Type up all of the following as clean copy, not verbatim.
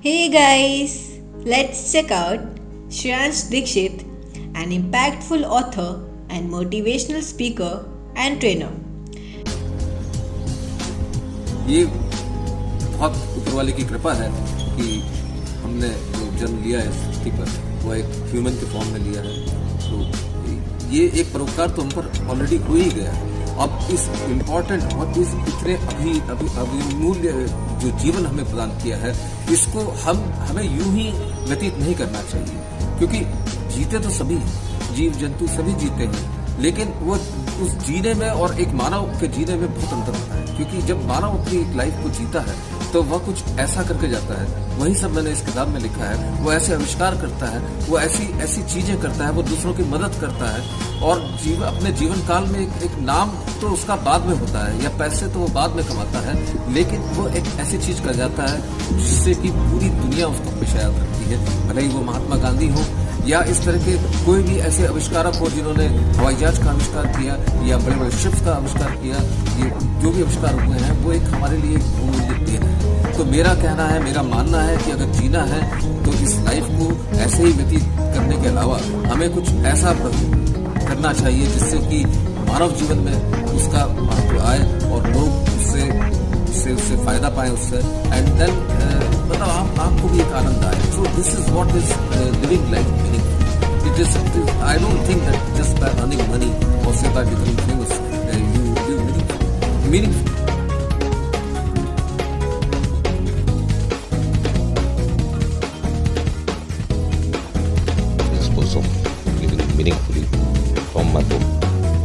Hey guys, let's check out Shreyansh Dikshit, an impactful author and motivational speaker and trainer. ये बहुत ऊपर वाले की कृपा है कि हमने जो जन्म लिया है इस धरती पर वो एक ह्यूमन के फॉर्म में लिया है। तो ये एक परोपकार तो हम पर ऑलरेडी हो ही गया है। अब इस इम्पोर्टेंट और इस इतने अभिमूल्य जो जीवन हमें प्रदान किया है, इसको हमें यूं ही व्यतीत नहीं करना चाहिए, क्योंकि जीते तो सभी, जीव जंतु सभी जीते हैं, लेकिन वो उस जीने में और एक मानव के जीने में बहुत अंतर होता है। क्योंकि जब मानव अपनी लाइफ को जीता है तो वह कुछ ऐसा करके जाता है, वही सब मैंने इस किताब में लिखा है। वो ऐसे आविष्कार करता है, वो ऐसी चीजें करता है, वो दूसरों की मदद करता है और अपने जीवन काल में एक नाम तो उसका बाद में होता है या पैसे तो वो बाद में कमाता है, लेकिन वो एक ऐसी चीज कर जाता है जिससे कि पूरी दुनिया उसको हमेशा याद रखती है। भले ही वो महात्मा गांधी हो या इस तरह के कोई भी ऐसे आविष्कारक हो जिन्होंने हवाई जहाज का आविष्कार किया या बड़े बड़े शिप्स का आविष्कार किया, ये जो भी आविष्कार हुए हैं वो एक हमारे लिए बहुमूल्य देन है। तो मेरा कहना है, मेरा मानना है कि अगर जीना है तो इस लाइफ को ऐसे ही व्यतीत करने के अलावा हमें कुछ ऐसा करना चाहिए जिससे कि मानव जीवन में उसका महत्व आए और लोग उससे फायदा पाए उससे, एंड देन मतलब आपको भी एक आनंद आए। So this is what is living life meaning. It is I don't think that just by earning money और से by becoming famous you live meaningful. Dispose of living meaningfully from my book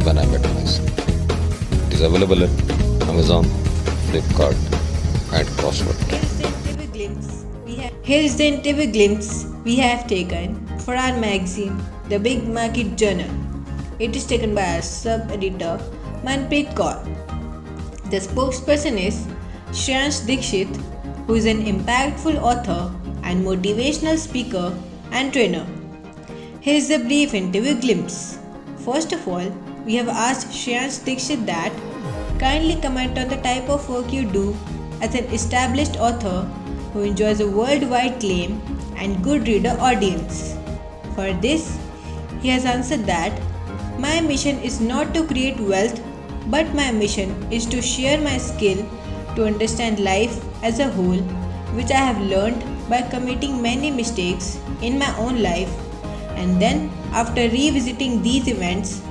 When I Met Myself. It is available at Amazon, Flipkart, and Crossword. Here's the interview glimpse we have taken for our magazine, The Big Market Journal. It is taken by our sub-editor Manpreet Kaur. The spokesperson is Shreyansh Dikshit, who is an impactful author and motivational speaker and trainer. Here is a brief interview glimpse. First of all, we have asked Shreyansh Dikshit that kindly comment on the type of work you do as an established author who enjoys a worldwide acclaim and good reader audience. For this, he has answered that my mission is not to create wealth, but my mission is to share my skill to understand life as a whole, which I have learned by committing many mistakes in my own life, and then after revisiting these events,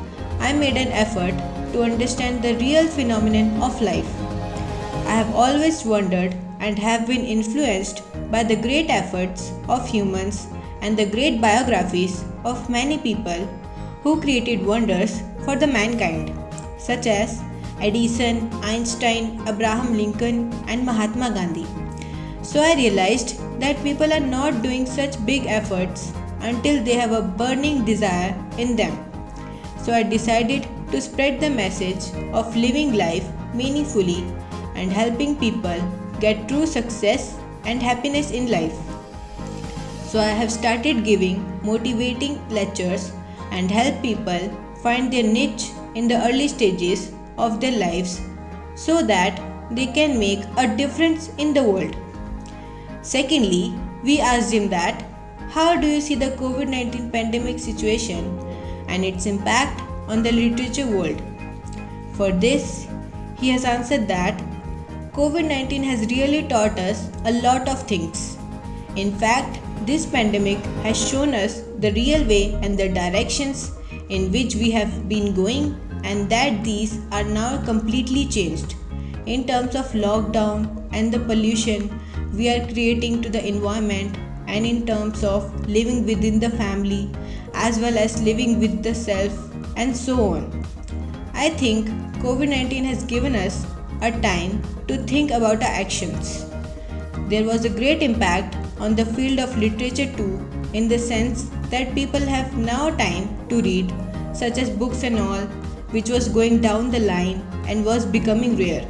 I made an effort to understand the real phenomenon of life. I have always wondered and have been influenced by the great efforts of humans and the great biographies of many people who created wonders for the mankind, such as Edison, Einstein, Abraham Lincoln, and Mahatma Gandhi. So I realized that people are not doing such big efforts until they have a burning desire in them. So I decided to spread the message of living life meaningfully and helping people get true success and happiness in life. So I have started giving motivating lectures and help people find their niche in the early stages of their lives so that they can make a difference in the world. Secondly, we asked him that how do you see the COVID-19 pandemic situation and its impact on the literature world? For this, he has answered that COVID-19 has really taught us a lot of things. In fact, this pandemic has shown us the real way and the directions in which we have been going, and that these are now completely changed in terms of lockdown and the pollution we are creating to the environment, and in terms of living within the family as well as living with the self and so on. I think COVID-19 has given us a time to think about our actions. There was a great impact on the field of literature too, in the sense that people have now time to read, such as books and all, which was going down the line and was becoming rare.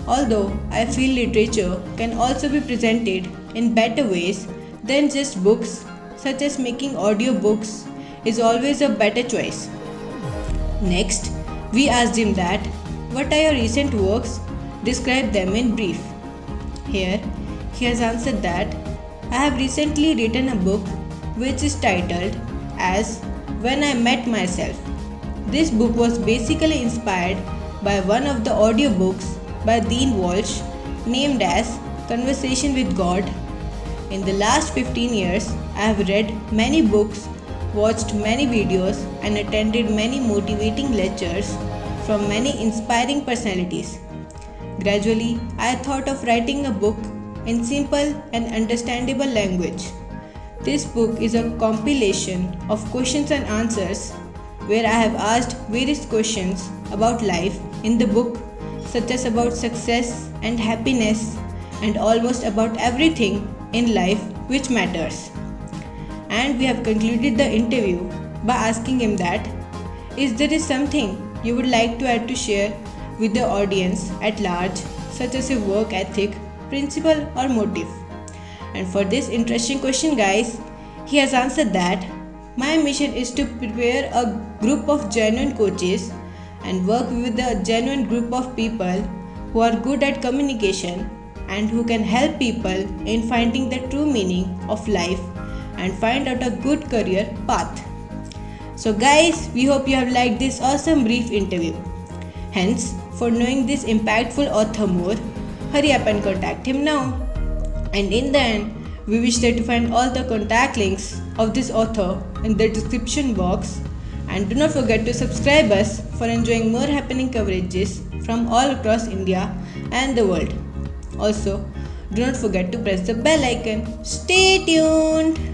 Although I feel literature can also be presented in better ways than just books, such as making audiobooks is always a better choice. Next, we asked him that what are your recent works? Describe them in brief. Here, he has answered that I have recently written a book which is titled as When I Met Myself. This book was basically inspired by one of the audiobooks by Dean Walsh named as Conversation with God. In the last 15 years, I have read many books, watched many videos, and attended many motivating lectures from many inspiring personalities. Gradually, I thought of writing a book in simple and understandable language. This book is a compilation of questions and answers where I have asked various questions about life in the book, such as about success and happiness, and almost about everything in life which matters. And we have concluded the interview by asking him that is there is something you would like to add to share with the audience at large, such as your work ethic, principle, or motive? And for this interesting question, guys, he has answered that my mission is to prepare a group of genuine coaches and work with a genuine group of people who are good at communication and who can help people in finding the true meaning of life and find out a good career path. So guys, we hope you have liked this awesome brief interview. Hence, for knowing this impactful author more, hurry up and contact him now. And in the end, we wish that you find all the contact links of this author in the description box. And do not forget to subscribe us for enjoying more happening coverages from all across India and the world. Also, do not forget to press the bell icon. Stay tuned!